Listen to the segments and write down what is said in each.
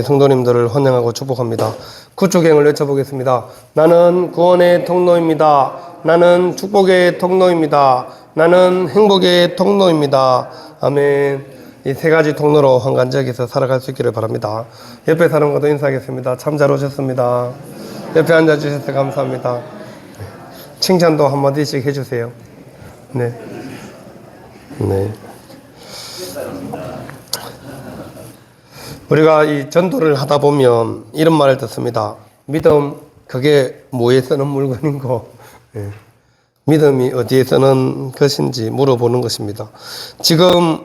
성도님들을 환영하고 축복합니다. 구축행을 외쳐보겠습니다. 나는 구원의 통로입니다. 나는 축복의 통로입니다. 나는 행복의 통로입니다. 아멘. 이 세 가지 통로로 환관지역에서 살아갈 수 있기를 바랍니다. 옆에 사람과도 인사하겠습니다. 참 잘 오셨습니다. 옆에 앉아주셔서 감사합니다. 칭찬도 한마디씩 해주세요. 네. 우리가 이 전도를 하다 보면 이런 말을 듣습니다. 믿음, 그게 뭐에 쓰는 물건인고, 믿음이 어디에 쓰는 것인지 물어보는 것입니다. 지금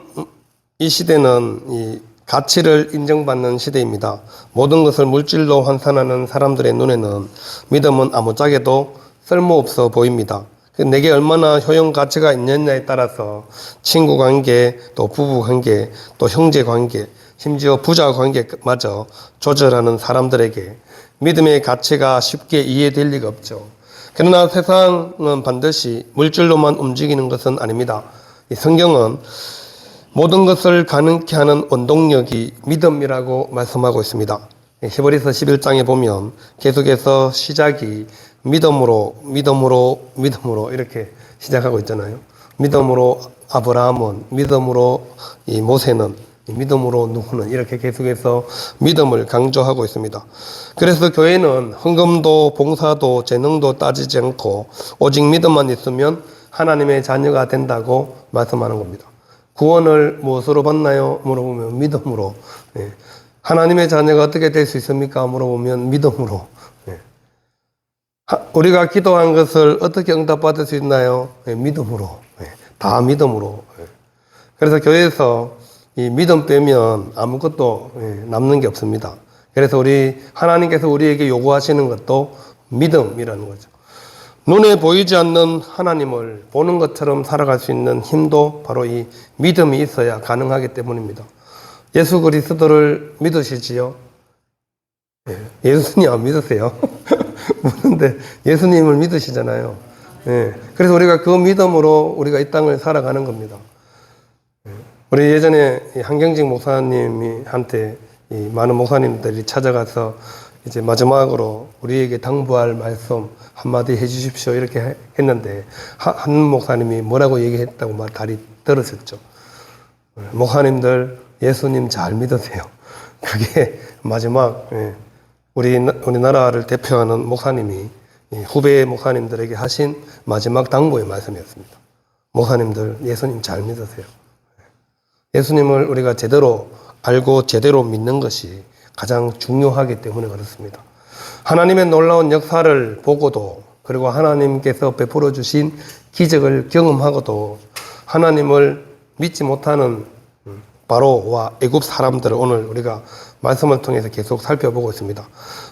이 시대는 이 가치를 인정받는 시대입니다. 모든 것을 물질로 환산하는 사람들의 눈에는 믿음은 아무짝에도 쓸모없어 보입니다. 내게 얼마나 효용 가치가 있느냐에 따라서 친구 관계, 또 부부 관계, 또 형제 관계, 심지어 부자 관계마저 조절하는 사람들에게 믿음의 가치가 쉽게 이해될 리가 없죠. 그러나 세상은 반드시 물질로만 움직이는 것은 아닙니다. 이 성경은 모든 것을 가능케 하는 원동력이 믿음이라고 말씀하고 있습니다. 히브리서 11장에 보면 계속해서 시작이 믿음으로 이렇게 시작하고 있잖아요. 믿음으로 아브라함은, 믿음으로 이 모세는, 믿음으로 누구는, 이렇게 계속해서 믿음을 강조하고 있습니다. 그래서 교회는 헌금도 봉사도 재능도 따지지 않고 오직 믿음만 있으면 하나님의 자녀가 된다고 말씀하는 겁니다. 구원을 무엇으로 받나요? 물어보면 믿음으로. 하나님의 자녀가 어떻게 될 수 있습니까? 물어보면 믿음으로. 우리가 기도한 것을 어떻게 응답받을 수 있나요? 믿음으로. 다 믿음으로. 그래서 교회에서 이 믿음 빼면 아무것도 남는 게 없습니다. 그래서 하나님께서 우리에게 요구하시는 것도 믿음이라는 거죠. 눈에 보이지 않는 하나님을 보는 것처럼 살아갈 수 있는 힘도 바로 이 믿음이 있어야 가능하기 때문입니다. 예수 그리스도를 믿으시지요? 예수님 안 믿으세요? 묻는데 예수님을 믿으시잖아요. 그래서 우리가 그 믿음으로 우리가 이 땅을 살아가는 겁니다. 우리 예전에 한경직 목사님한테 많은 목사님들이 찾아가서 이제 마지막으로 우리에게 당부할 말씀 한마디 해주십시오 이렇게 했는데 한 목사님이 뭐라고 얘기했다고 다리 떨어졌죠. 목사님들 예수님 잘 믿으세요. 그게 마지막 우리나라를 대표하는 목사님이 후배 목사님들에게 하신 마지막 당부의 말씀이었습니다. 목사님들 예수님 잘 믿으세요. 예수님을 우리가 제대로 알고 제대로 믿는 것이 가장 중요하기 때문에 그렇습니다. 하나님의 놀라운 역사를 보고도, 그리고 하나님께서 베풀어 주신 기적을 경험하고도 하나님을 믿지 못하는 바로와 애굽 사람들을 오늘 우리가 말씀을 통해서 계속 살펴보고 있습니다.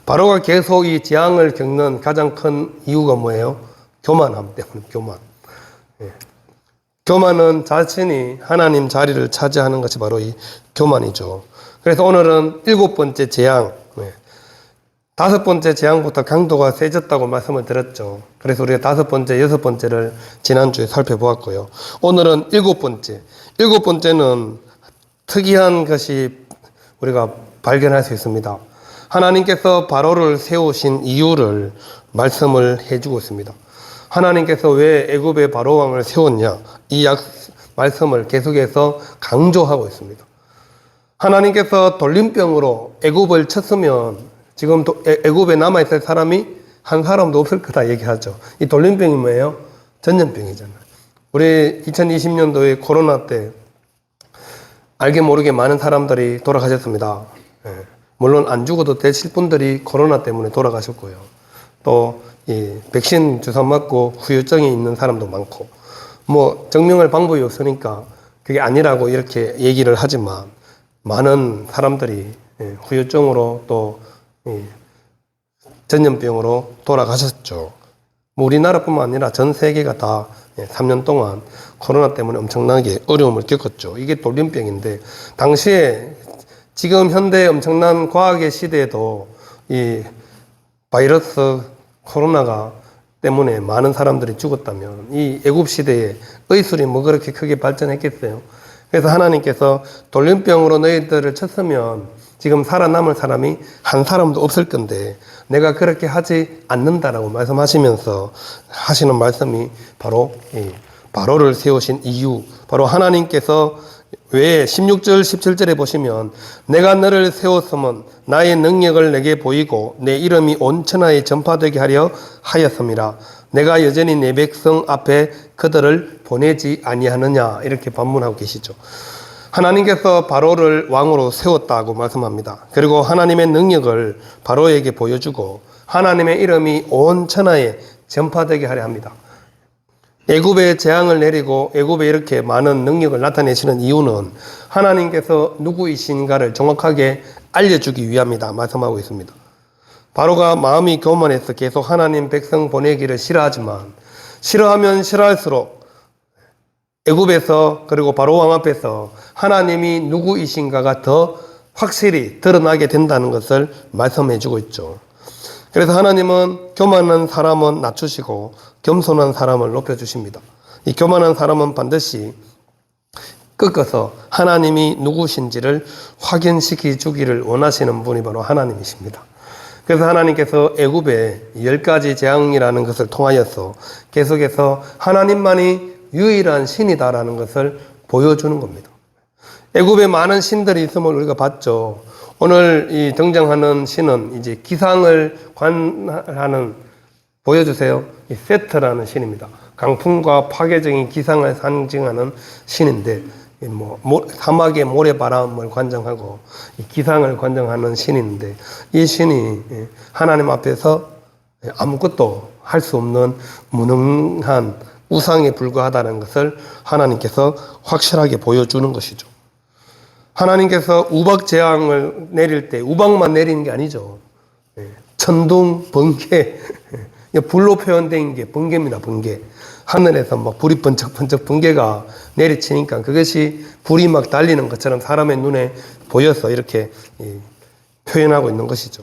바로가 계속 이 재앙을 겪는 가장 큰 이유가 뭐예요? 교만함 때문에. 교만은 자신이 하나님 자리를 차지하는 것이 바로 이 교만이죠. 그래서 오늘은 7번째 재앙, 5번째 재앙부터 강도가 세졌다고 말씀을 드렸죠. 그래서 우리가 5번째, 6번째를 지난주에 살펴보았고요. 오늘은 7번째. 7번째는 특이한 것이 우리가 발견할 수 있습니다. 하나님께서 바로를 세우신 이유를 말씀을 해주고 있습니다. 하나님께서 왜 애굽의 바로 왕을 세웠냐, 이 말씀을 계속해서 강조하고 있습니다. 하나님께서 돌림병으로 애굽을 쳤으면 지금 애굽에 남아있을 사람이 한 사람도 없을 거다 얘기하죠. 이 돌림병이 뭐예요? 전염병이잖아요. 우리 2020년도에 코로나 때 알게 모르게 많은 사람들이 돌아가셨습니다. 물론 안 죽어도 되실 분들이 코로나 때문에 돌아가셨고요. 또 백신 주사 맞고 후유증이 있는 사람도 많고, 증명할 방법이 없으니까 그게 아니라고 이렇게 얘기를 하지만 많은 사람들이 후유증으로 또 전염병으로 돌아가셨죠. 우리나라뿐만 아니라 전 세계가 다 3년 동안 코로나 때문에 엄청나게 어려움을 겪었죠. 이게 돌림병인데, 당시에 지금 현대 엄청난 과학의 시대에도 이 바이러스 코로나가 때문에 많은 사람들이 죽었다면 이 애굽 시대에 의술이 그렇게 크게 발전했겠어요? 그래서 하나님께서 돌림병으로 너희들을 쳤으면 지금 살아남을 사람이 한 사람도 없을 건데 내가 그렇게 하지 않는다라고 말씀하시면서 하시는 말씀이 바로 바로를 세우신 이유, 바로 하나님께서 왜 16절 17절에 보시면 내가 너를 세웠으면 나의 능력을 내게 보이고 내 이름이 온 천하에 전파되게 하려 하였음이라. 내가 여전히 내 백성 앞에 그들을 보내지 아니하느냐, 이렇게 반문하고 계시죠. 하나님께서 바로를 왕으로 세웠다고 말씀합니다. 그리고 하나님의 능력을 바로에게 보여주고 하나님의 이름이 온 천하에 전파되게 하려 합니다. 애굽에 재앙을 내리고 애굽에 이렇게 많은 능력을 나타내시는 이유는 하나님께서 누구이신가를 정확하게 알려주기 위함이다 말씀하고 있습니다. 바로가 마음이 교만해서 계속 하나님 백성 보내기를 싫어하지만 싫어하면 싫어할수록 애굽에서 그리고 바로 왕 앞에서 하나님이 누구이신가가 더 확실히 드러나게 된다는 것을 말씀해 주고 있죠. 그래서 하나님은 교만한 사람은 낮추시고 겸손한 사람을 높여주십니다. 이 교만한 사람은 반드시 꺾어서 하나님이 누구신지를 확인시켜 주기를 원하시는 분이 바로 하나님이십니다. 그래서 하나님께서 애굽의 10가지 재앙이라는 것을 통하여서 계속해서 하나님만이 유일한 신이다라는 것을 보여주는 겁니다. 애굽에 많은 신들이 있음을 우리가 봤죠. 오늘 이 등장하는 신은 이제 기상을 관하는, 보여주세요. 이 세트라는 신입니다. 강풍과 파괴적인 기상을 상징하는 신인데, 사막의 모래바람을 관장하고 기상을 관장하는 신인데, 이 신이 하나님 앞에서 아무것도 할 수 없는 무능한 우상에 불과하다는 것을 하나님께서 확실하게 보여주는 것이죠. 하나님께서 우박 재앙을 내릴 때 우박만 내리는 게 아니죠. 천둥, 번개, 불로 표현된 게 번개입니다. 번개. 하늘에서 막 불이 번쩍번쩍 번개가 내리치니까 그것이 불이 막 달리는 것처럼 사람의 눈에 보여서 이렇게 표현하고 있는 것이죠.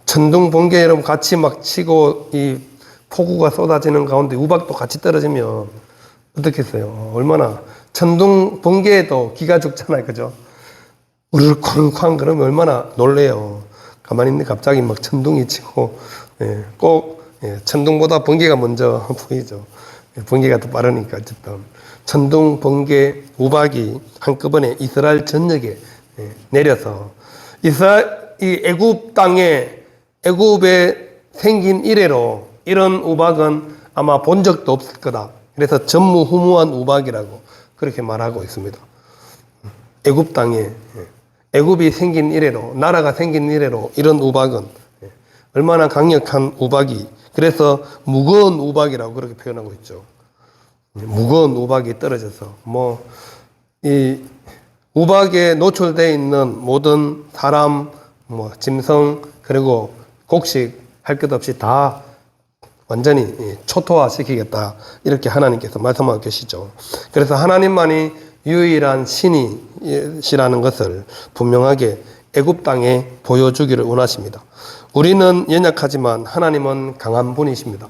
천둥, 번개 여러분 같이 막 치고 이 폭우가 쏟아지는 가운데 우박도 같이 떨어지면 어떻겠어요? 얼마나 천둥, 번개에도 기가 죽잖아요. 그죠? 우르르 쾅쾅 그러면 얼마나 놀래요. 가만히 있는데 갑자기 막 천둥이 치고, 꼭, 천둥보다 번개가 먼저 보이죠. 번개가 더 빠르니까, 어쨌든. 천둥, 번개, 우박이 한꺼번에 이스라엘 전역에 내려서, 이 애굽 땅에, 애굽에 생긴 이래로 이런 우박은 아마 본 적도 없을 거다. 그래서 전무후무한 우박이라고 그렇게 말하고 있습니다. 애굽 땅에, 애굽이 생긴 이래로, 나라가 생긴 이래로 이런 우박은 얼마나 강력한 우박이, 그래서 무거운 우박이라고 그렇게 표현하고 있죠. 무거운 우박이 떨어져서 이 우박에 노출되어 있는 모든 사람, 짐승, 그리고 곡식 할 것 없이 다 완전히 초토화시키겠다, 이렇게 하나님께서 말씀하고 계시죠. 그래서 하나님만이 유일한 신이시라는 것을 분명하게 애굽 땅에 보여주기를 원하십니다. 우리는 연약하지만 하나님은 강한 분이십니다.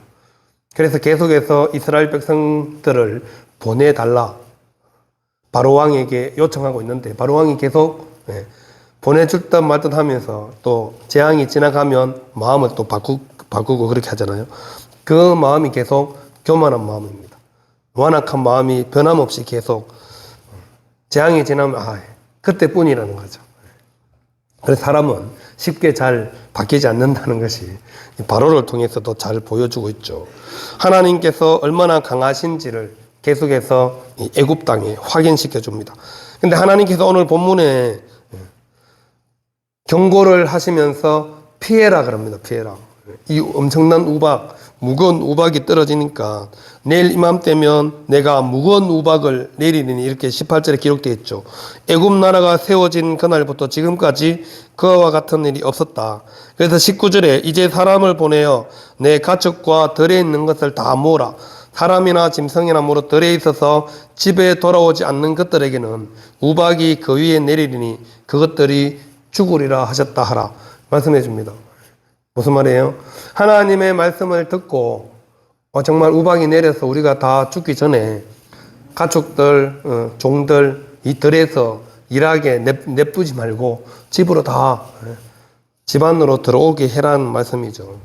그래서 계속해서 이스라엘 백성들을 보내달라 바로 왕에게 요청하고 있는데, 바로 왕이 계속 보내줄 듯 말 듯 하면서 또 재앙이 지나가면 마음을 또 바꾸고 그렇게 하잖아요. 그 마음이 계속 교만한 마음입니다. 완악한 마음이 변함없이 계속 재앙이 지나면 그때뿐이라는 거죠. 그래서 사람은 쉽게 잘 바뀌지 않는다는 것이 바로를 통해서도 잘 보여주고 있죠. 하나님께서 얼마나 강하신지를 계속해서 이 애굽 땅에 확인시켜 줍니다. 근데 하나님께서 오늘 본문에 경고를 하시면서 피해라 그럽니다. 피해라. 이 엄청난 우박, 무거운 우박이 떨어지니까 내일 이맘때면 내가 무거운 우박을 내리니, 이렇게 18절에 기록되어 있죠. 애굽 나라가 세워진 그날부터 지금까지 그와 같은 일이 없었다. 그래서 19절에 이제 사람을 보내어 내 가축과 들에 있는 것을 다 모으라. 사람이나 짐승이나 무릇 들에 있어서 집에 돌아오지 않는 것들에게는 우박이 그 위에 내리리니 그것들이 죽으리라 하셨다 하라 말씀해 줍니다. 무슨 말이에요? 하나님의 말씀을 듣고 정말 우박이 내려서 우리가 다 죽기 전에 가축들, 종들 이 들에서 일하게 내쁘지 말고 집으로 다 집 안으로 들어오게 해라는 말씀이죠.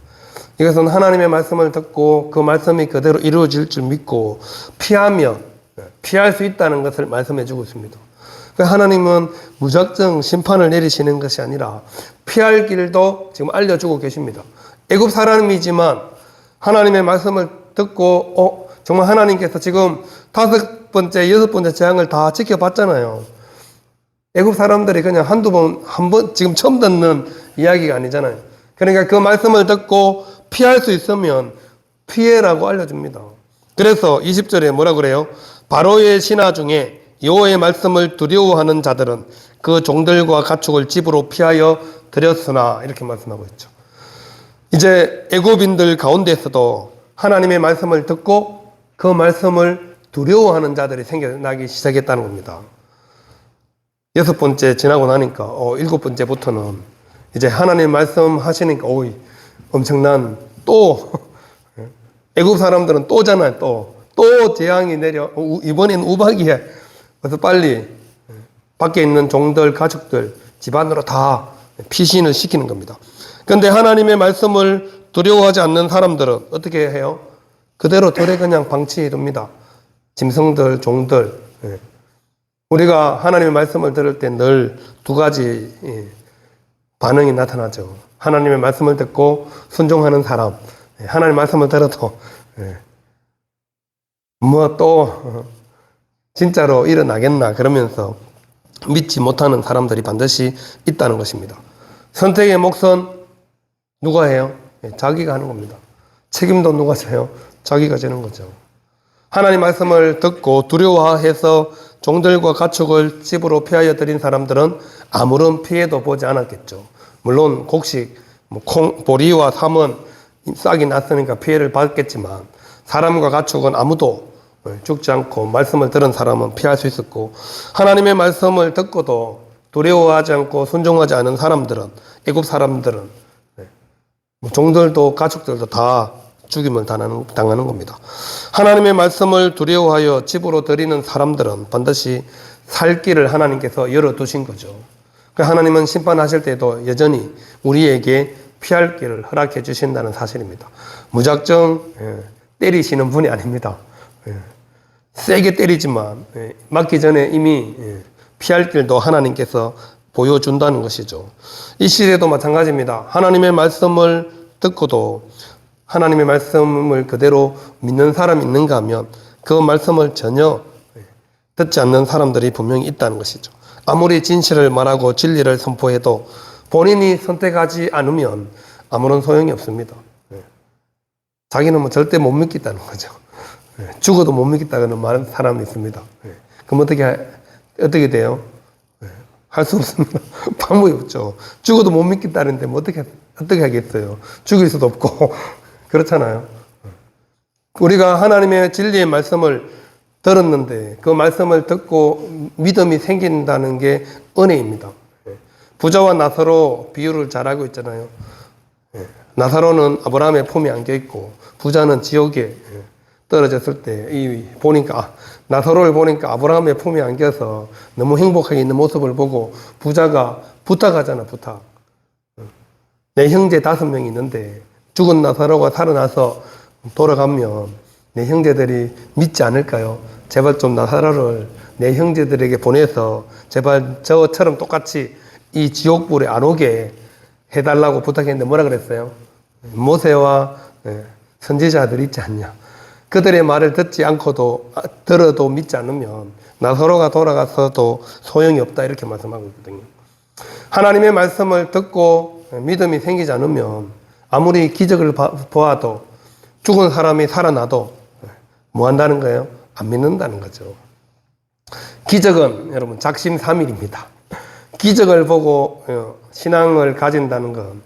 이것은 하나님의 말씀을 듣고 그 말씀이 그대로 이루어질 줄 믿고 피하면 피할 수 있다는 것을 말씀해 주고 있습니다. 하나님은 무작정 심판을 내리시는 것이 아니라 피할 길도 지금 알려주고 계십니다. 애굽 사람이지만 하나님의 말씀을 듣고 정말 하나님께서 지금 5번째, 6번째 재앙을 다 지켜봤잖아요. 애굽 사람들이 그냥 한 번 지금 처음 듣는 이야기가 아니잖아요. 그러니까 그 말씀을 듣고 피할 수 있으면 피해라고 알려줍니다. 그래서 20절에 뭐라 그래요? 바로의 신하 중에 여호와의 말씀을 두려워하는 자들은 그 종들과 가축을 집으로 피하여 들였으나 이렇게 말씀하고 있죠. 이제 애굽인들 가운데서도 하나님의 말씀을 듣고 그 말씀을 두려워하는 자들이 생겨나기 시작했다는 겁니다. 6번째 지나고 나니까 7번째부터는 이제 하나님 말씀 하시니까 엄청난 또 애굽 사람들은 또잖아요. 또 재앙이 내려 이번엔 우박이야. 그래서 빨리 밖에 있는 종들, 가축들 집안으로 다 피신을 시키는 겁니다. 그런데 하나님의 말씀을 두려워하지 않는 사람들은 어떻게 해요? 그대로 들에 그냥 방치해 둡니다. 짐승들, 종들. 우리가 하나님의 말씀을 들을 때 늘 두 가지 반응이 나타나죠. 하나님의 말씀을 듣고 순종하는 사람. 하나님의 말씀을 들어도 뭐 또 진짜로 일어나겠나 그러면서 믿지 못하는 사람들이 반드시 있다는 것입니다. 선택의 몫은 누가 해요? 자기가 하는 겁니다. 책임도 누가 져요? 자기가 지는 거죠. 하나님 말씀을 듣고 두려워해서 종들과 가축을 집으로 피하여 들인 사람들은 아무런 피해도 보지 않았겠죠. 물론 곡식, 보리와 삼은 싹이 났으니까 피해를 받겠지만 사람과 가축은 아무도 죽지 않고 말씀을 들은 사람은 피할 수 있었고, 하나님의 말씀을 듣고도 두려워하지 않고 순종하지 않은 사람들은, 애굽 사람들은 종들도 가축들도 다 죽임을 당하는 겁니다. 하나님의 말씀을 두려워하여 집으로 들이는 사람들은 반드시 살 길을 하나님께서 열어두신 거죠. 하나님은 심판하실 때도 여전히 우리에게 피할 길을 허락해 주신다는 사실입니다. 무작정 때리시는 분이 아닙니다. 세게 때리지만 맞기 전에 이미 피할 길도 하나님께서 보여준다는 것이죠. 이 시대도 마찬가지입니다. 하나님의 말씀을 듣고도 하나님의 말씀을 그대로 믿는 사람이 있는가 하면 그 말씀을 전혀 듣지 않는 사람들이 분명히 있다는 것이죠. 아무리 진실을 말하고 진리를 선포해도 본인이 선택하지 않으면 아무런 소용이 없습니다. 자기는 뭐 절대 못 믿겠다는 거죠. 죽어도 못 믿겠다는 말하는 사람이 있습니다. 그럼 어떻게 돼요? 할 수 없습니다. 방법이 없죠. 죽어도 못 믿겠다는데 뭐 어떻게 하겠어요? 죽일 수도 없고. 그렇잖아요. 우리가 하나님의 진리의 말씀을 들었는데 그 말씀을 듣고 믿음이 생긴다는 게 은혜입니다. 부자와 나사로 비유를 잘 알고 있잖아요. 나사로는 아브라함의 품에 안겨 있고 부자는 지옥에 떨어졌을 때 나사로를 보니까 아브라함의 품에 안겨서 너무 행복하게 있는 모습을 보고 부자가 부탁하잖아. 부탁. 내 형제 5명이 있는데 죽은 나사로가 살아나서 돌아가면 내 형제들이 믿지 않을까요? 제발 좀 나사로를 내 형제들에게 보내서 제발 저처럼 똑같이 이 지옥불에 안 오게 해달라고 부탁했는데 뭐라 그랬어요? 모세와 선지자들이 있지 않냐. 그들의 말을 듣지 않고도 들어도 믿지 않으면 나사로가 돌아가서도 소용이 없다 이렇게 말씀하고 있거든요. 하나님의 말씀을 듣고 믿음이 생기지 않으면 아무리 기적을 보아도 죽은 사람이 살아나도 뭐 한다는 거예요? 안 믿는다는 거죠. 기적은 여러분 작심삼일입니다. 기적을 보고 신앙을 가진다는 건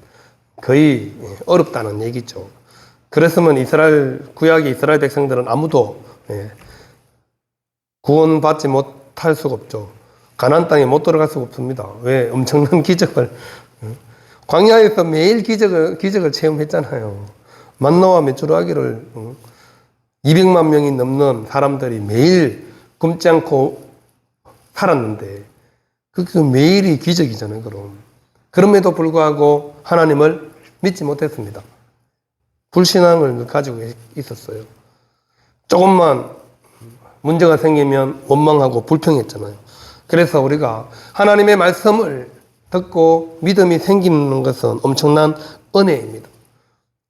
거의 어렵다는 얘기죠. 그랬으면 구약의 이스라엘 백성들은 아무도 구원받지 못할 수가 없죠. 가나안 땅에 못 들어갈 수가 없습니다. 왜? 엄청난 기적을 광야에서 매일 기적을 체험했잖아요. 만나와 메추라기를 200만 명이 넘는 사람들이 매일 굶지 않고 살았는데 그 매일이 기적이잖아요, 그럼. 그럼에도 불구하고 하나님을 믿지 못했습니다. 불신앙을 가지고 있었어요. 조금만 문제가 생기면 원망하고 불평했잖아요. 그래서 우리가 하나님의 말씀을 듣고 믿음이 생기는 것은 엄청난 은혜입니다.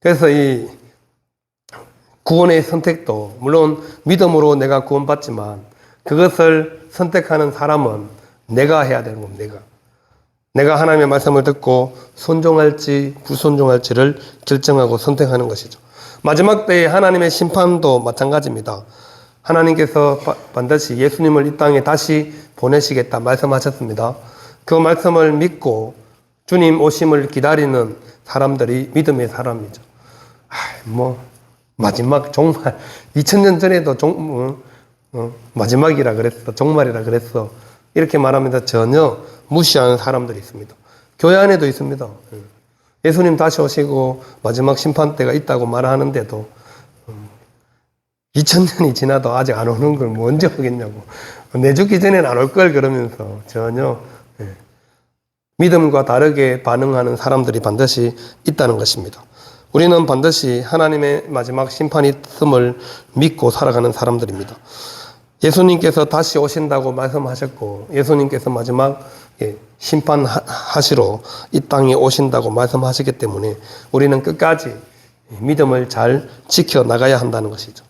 그래서 이 구원의 선택도 물론 믿음으로 내가 구원받지만 그것을 선택하는 사람은 내가 해야 되는 겁니다. 내가 하나님의 말씀을 듣고 순종할지 불순종할지를 결정하고 선택하는 것이죠. 마지막 때에 하나님의 심판도 마찬가지입니다. 하나님께서 반드시 예수님을 이 땅에 다시 보내시겠다 말씀하셨습니다. 그 말씀을 믿고 주님 오심을 기다리는 사람들이 믿음의 사람이죠. 마지막 정말 2000년 전에도 마지막이라 그랬어, 종말이라 그랬어 이렇게 말하면서 전혀 무시하는 사람들이 있습니다. 교회 안에도 있습니다. 예수님 다시 오시고 마지막 심판 때가 있다고 말하는데도 2000년이 지나도 아직 안 오는 걸 뭐 언제 오겠냐고, 내 죽기 전에는 안 올 걸 그러면서 전혀 믿음과 다르게 반응하는 사람들이 반드시 있다는 것입니다. 우리는 반드시 하나님의 마지막 심판이 있음을 믿고 살아가는 사람들입니다. 예수님께서 다시 오신다고 말씀하셨고 예수님께서 마지막 심판하시러 이 땅에 오신다고 말씀하시기 때문에 우리는 끝까지 믿음을 잘 지켜나가야 한다는 것이죠.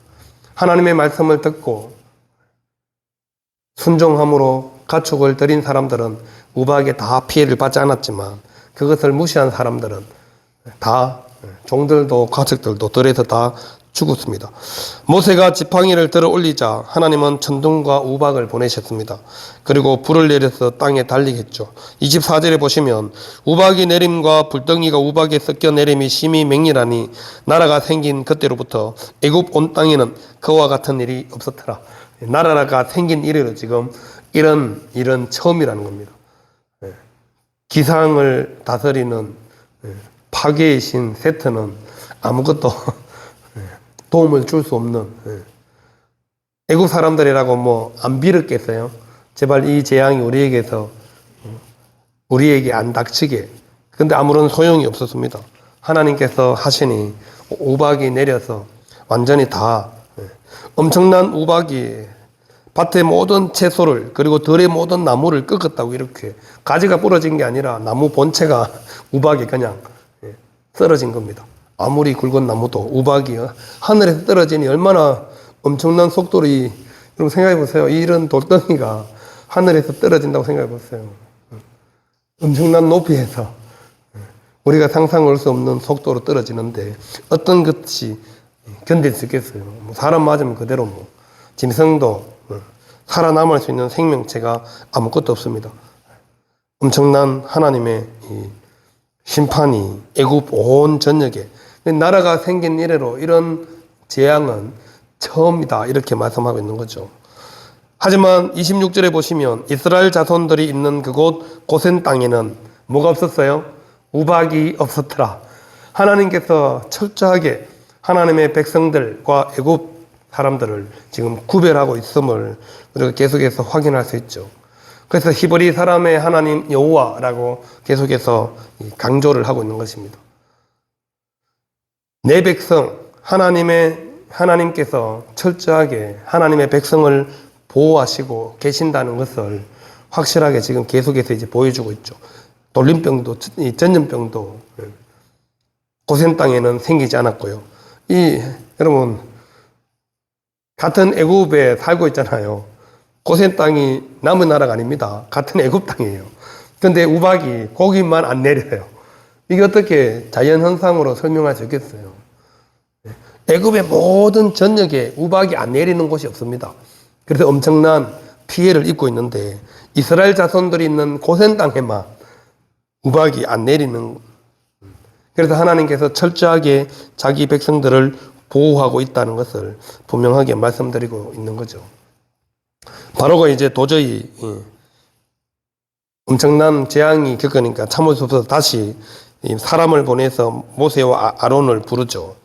하나님의 말씀을 듣고 순종함으로 가축을 드린 사람들은 우박에 다 피해를 받지 않았지만 그것을 무시한 사람들은 다 종들도 가축들도 들에서 다 죽었습니다. 모세가 지팡이를 들어 올리자 하나님은 천둥과 우박을 보내셨습니다. 그리고 불을 내려서 땅에 달리게 했죠. 24절에 보시면 우박이 내림과 불덩이가 우박에 섞여 내림이 심히 맹렬하니 나라가 생긴 그때로부터 애굽 온 땅에는 그와 같은 일이 없었더라. 나라가 생긴 이래로 지금 이런 일은 처음이라는 겁니다. 기상을 다스리는 파괴의 신 세트는 아무것도 도움을 줄 수 없는, 애국 사람들이라고 뭐 안 빌었겠어요? 제발 이 재앙이 우리에게 안 닥치게. 근데 아무런 소용이 없었습니다. 하나님께서 하시니 우박이 내려서 완전히 다 엄청난 우박이 밭의 모든 채소를 그리고 들의 모든 나무를 꺾었다고. 이렇게 가지가 부러진 게 아니라 나무 본체가 우박이 그냥 쓰러진 겁니다. 아무리 굵은 나무도 우박이 하늘에서 떨어지니 얼마나 엄청난 속도로 여러분 생각해 보세요. 이런 돌덩이가 하늘에서 떨어진다고 생각해 보세요. 엄청난 높이에서 우리가 상상할 수 없는 속도로 떨어지는데 어떤 것이 견딜 수 있겠어요? 사람 맞으면 그대로 짐승도 살아남을 수 있는 생명체가 아무것도 없습니다. 엄청난 하나님의 심판이 애굽 온 전역에, 나라가 생긴 이래로 이런 재앙은 처음이다 이렇게 말씀하고 있는 거죠. 하지만 26절에 보시면 이스라엘 자손들이 있는 그곳 고센 땅에는 뭐가 없었어요? 우박이 없었더라. 하나님께서 철저하게 하나님의 백성들과 애굽 사람들을 지금 구별하고 있음을 우리가 계속해서 확인할 수 있죠. 그래서 히브리 사람의 하나님 여호와라고 계속해서 강조를 하고 있는 것입니다. 내 백성, 하나님께서 철저하게 하나님의 백성을 보호하시고 계신다는 것을 확실하게 지금 계속해서 이제 보여주고 있죠. 돌림병도, 전염병도 고센 땅에는 생기지 않았고요. 여러분, 같은 애굽에 살고 있잖아요. 고센 땅이 남은 나라가 아닙니다. 같은 애굽 땅이에요. 근데 우박이 거기만 안 내려요. 이게 어떻게 자연현상으로 설명할 수 있겠어요? 애굽의 모든 전역에 우박이 안 내리는 곳이 없습니다. 그래서 엄청난 피해를 입고 있는데 이스라엘 자손들이 있는 고센 땅에만 우박이 안 내리는, 그래서 하나님께서 철저하게 자기 백성들을 보호하고 있다는 것을 분명하게 말씀드리고 있는 거죠. 바로가 이제 도저히 엄청난 재앙이 겪으니까 참을 수 없어서 다시 사람을 보내서 모세와 아론을 부르죠.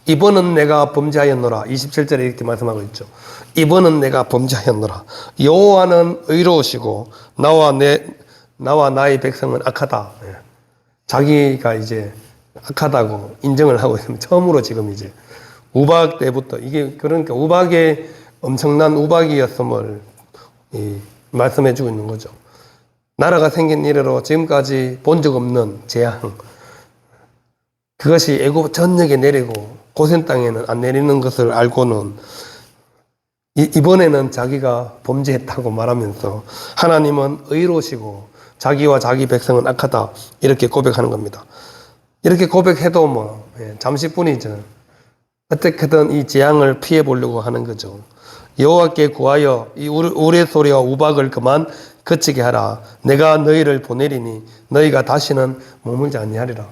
이번은 내가 범죄하였노라. 27절에 이렇게 말씀하고 있죠. 이번은 내가 범죄하였노라. 여호와는 의로우시고 나와 내 나와 나의 백성은 악하다. 자기가 이제 악하다고 인정을 하고 있습니다. 처음으로 지금 이제 우박 때부터 이게 그러니까 우박의 엄청난 우박이었음을 말씀해 주고 있는 거죠. 나라가 생긴 이래로 지금까지 본 적 없는 재앙, 그것이 애굽 전역에 내리고 고센 땅에는 안 내리는 것을 알고는 이번에는 자기가 범죄했다고 말하면서 하나님은 의로우시고 자기와 자기 백성은 악하다 이렇게 고백하는 겁니다. 이렇게 고백해도 뭐 잠시뿐이죠. 어떻게든 이 재앙을 피해 보려고 하는 거죠. 여호와께 구하여 이 우레소리와 우박을 그만 그치게 하라. 내가 너희를 보내리니 너희가 다시는 머물지 아니하리라.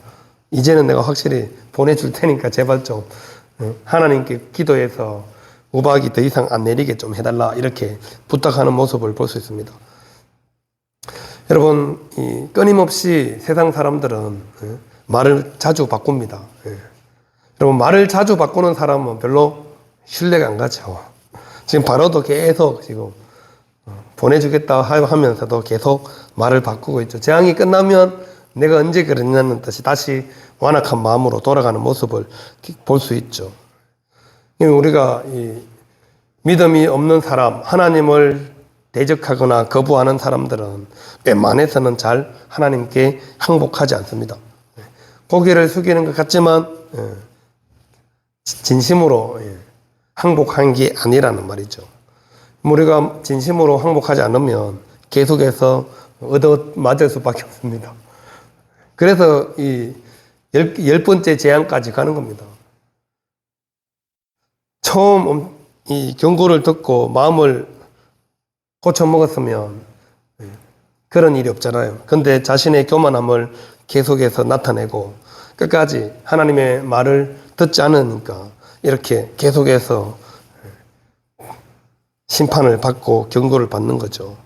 이제는 내가 확실히 보내줄 테니까 제발 좀 하나님께 기도해서 우박이 더 이상 안 내리게 좀 해달라 이렇게 부탁하는 모습을 볼 수 있습니다. 여러분, 끊임없이 세상 사람들은 말을 자주 바꿉니다. 여러분, 말을 자주 바꾸는 사람은 별로 신뢰가 안 가죠. 지금 바로도 계속 지금 보내주겠다 하면서도 계속 말을 바꾸고 있죠. 재앙이 끝나면 내가 언제 그랬냐는 듯이 다시 완악한 마음으로 돌아가는 모습을 볼 수 있죠. 우리가 믿음이 없는 사람, 하나님을 대적하거나 거부하는 사람들은 웬만해서는 잘 하나님께 항복하지 않습니다. 고개를 숙이는 것 같지만 진심으로 항복한 게 아니라는 말이죠. 우리가 진심으로 항복하지 않으면 계속해서 얻어맞을 수밖에 없습니다. 그래서 이 10번째 재앙까지 가는 겁니다. 처음 이 경고를 듣고 마음을 고쳐먹었으면 그런 일이 없잖아요. 근데 자신의 교만함을 계속해서 나타내고 끝까지 하나님의 말을 듣지 않으니까 이렇게 계속해서 심판을 받고 경고를 받는 거죠.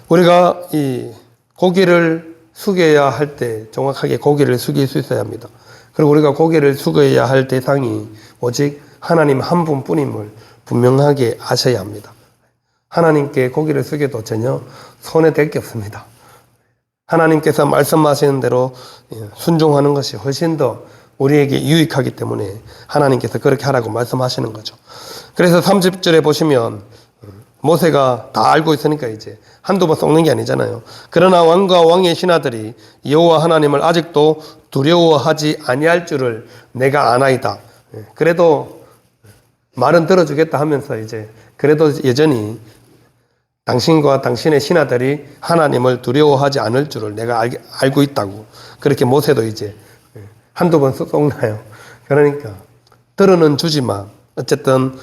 우리가 이 고개를 숙여야 할 때 정확하게 고개를 숙일 수 있어야 합니다. 그리고 우리가 고개를 숙여야 할 대상이 오직 하나님 한 분뿐임을 분명하게 아셔야 합니다. 하나님께 고개를 숙여도 전혀 손에 댈 게 없습니다. 하나님께서 말씀하시는 대로 순종하는 것이 훨씬 더 우리에게 유익하기 때문에 하나님께서 그렇게 하라고 말씀하시는 거죠. 그래서 30절에 보시면 모세가 다 알고 있으니까 이제 한두 번 썩는 게 아니잖아요. 그러나 왕과 왕의 신하들이 여호와 하나님을 아직도 두려워하지 아니할 줄을 내가 아나이다. 그래도 말은 들어주겠다 하면서 이제 그래도 여전히 당신과 당신의 신하들이 하나님을 두려워하지 않을 줄을 내가 알고 있다고. 그렇게 모세도 이제 한두 번 썩나요. 그러니까 들어는 주지만 어쨌든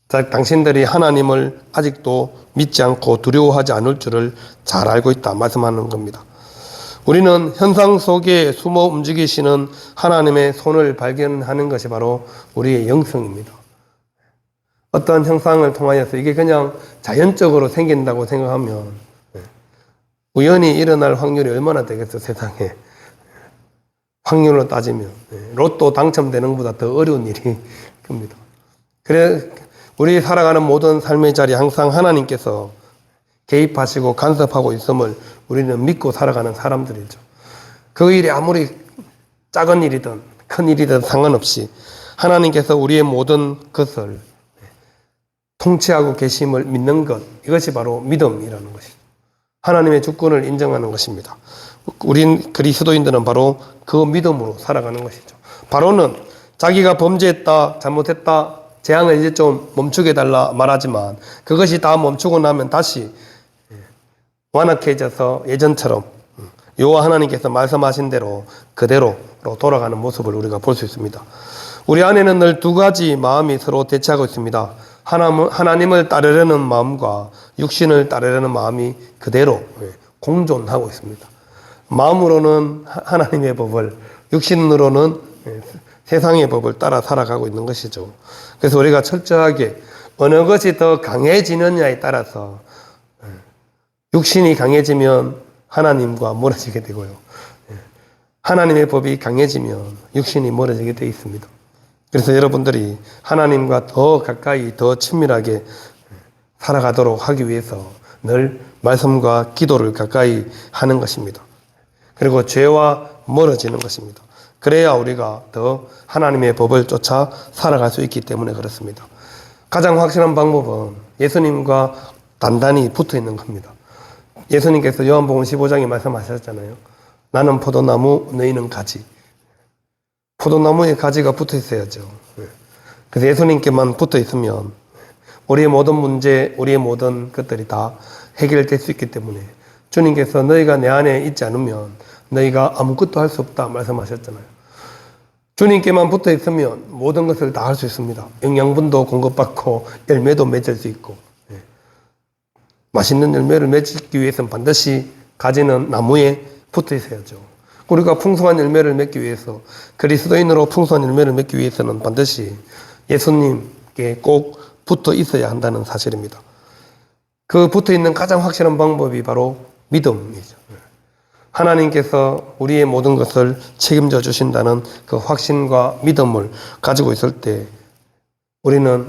당신들이 하나님을 아직도 믿지 않고 두려워하지 않을 줄을 잘 알고 있다 말씀하는 겁니다. 우리는 현상 속에 숨어 움직이시는 하나님의 손을 발견하는 것이 바로 우리의 영성입니다. 어떤 형상을 통하여서 이게 그냥 자연적으로 생긴다고 생각하면 우연히 일어날 확률이 얼마나 되겠어, 세상에. 확률로 따지면 로또 당첨되는 것보다 더 어려운 일이 겁니다. 그래 우리 살아가는 모든 삶의 자리에 항상 하나님께서 개입하시고 간섭하고 있음을 우리는 믿고 살아가는 사람들이죠. 그 일이 아무리 작은 일이든 큰 일이든 상관없이 하나님께서 우리의 모든 것을 통치하고 계심을 믿는 것, 이것이 바로 믿음이라는 것이죠. 하나님의 주권을 인정하는 것입니다. 우린 그리스도인들은 바로 그 믿음으로 살아가는 것이죠. 바로는 자기가 범죄했다, 잘못했다, 재앙을 이제 좀 멈추게 해달라 말하지만 그것이 다 멈추고 나면 다시 완악해져서 예전처럼 여호와 하나님께서 말씀하신 대로 그대로 돌아가는 모습을 우리가 볼 수 있습니다. 우리 안에는 늘 두 가지 마음이 서로 대치하고 있습니다. 하나님을 따르려는 마음과 육신을 따르려는 마음이 그대로 공존하고 있습니다. 마음으로는 하나님의 법을, 육신으로는 세상의 법을 따라 살아가고 있는 것이죠. 그래서 우리가 철저하게 어느 것이 더 강해지느냐에 따라서 육신이 강해지면 하나님과 멀어지게 되고요. 하나님의 법이 강해지면 육신이 멀어지게 되어 있습니다. 그래서 여러분들이 하나님과 더 가까이 더 친밀하게 살아가도록 하기 위해서 늘 말씀과 기도를 가까이 하는 것입니다. 그리고 죄와 멀어지는 것입니다. 그래야 우리가 더 하나님의 법을 쫓아 살아갈 수 있기 때문에 그렇습니다. 가장 확실한 방법은 예수님과 단단히 붙어 있는 겁니다. 예수님께서 요한복음 15장에 말씀하셨잖아요. 나는 포도나무, 너희는 가지. 포도나무에 가지가 붙어 있어야죠. 그래서 예수님께만 붙어 있으면 우리의 모든 문제, 우리의 모든 것들이 다 해결될 수 있기 때문에 주님께서 너희가 내 안에 있지 않으면 너희가 아무것도 할 수 없다 말씀하셨잖아요. 주님께만 붙어 있으면 모든 것을 다 할 수 있습니다. 영양분도 공급받고 열매도 맺을 수 있고, 맛있는 열매를 맺기 위해서는 반드시 가지는 나무에 붙어 있어야죠. 우리가 풍성한 열매를 맺기 위해서, 그리스도인으로 풍성한 열매를 맺기 위해서는 반드시 예수님께 꼭 붙어 있어야 한다는 사실입니다. 그 붙어 있는 가장 확실한 방법이 바로 믿음이죠. 하나님께서 우리의 모든 것을 책임져 주신다는 그 확신과 믿음을 가지고 있을 때 우리는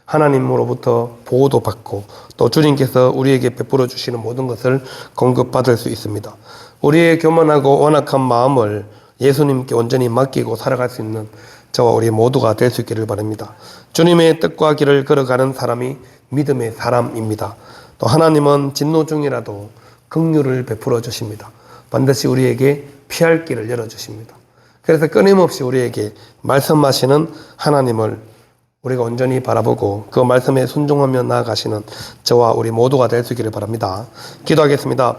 하나님으로부터 보호도 받고 또 주님께서 우리에게 베풀어 주시는 모든 것을 공급받을 수 있습니다. 우리의 교만하고 완악한 마음을 예수님께 온전히 맡기고 살아갈 수 있는 저와 우리 모두가 될 수 있기를 바랍니다. 주님의 뜻과 길을 걸어가는 사람이 믿음의 사람입니다. 또 하나님은 진노 중이라도 긍휼을 베풀어 주십니다. 반드시 우리에게 피할 길을 열어주십니다. 그래서 끊임없이 우리에게 말씀하시는 하나님을 우리가 온전히 바라보고 그 말씀에 순종하며 나아가시는 저와 우리 모두가 될 수 있기를 바랍니다. 기도하겠습니다.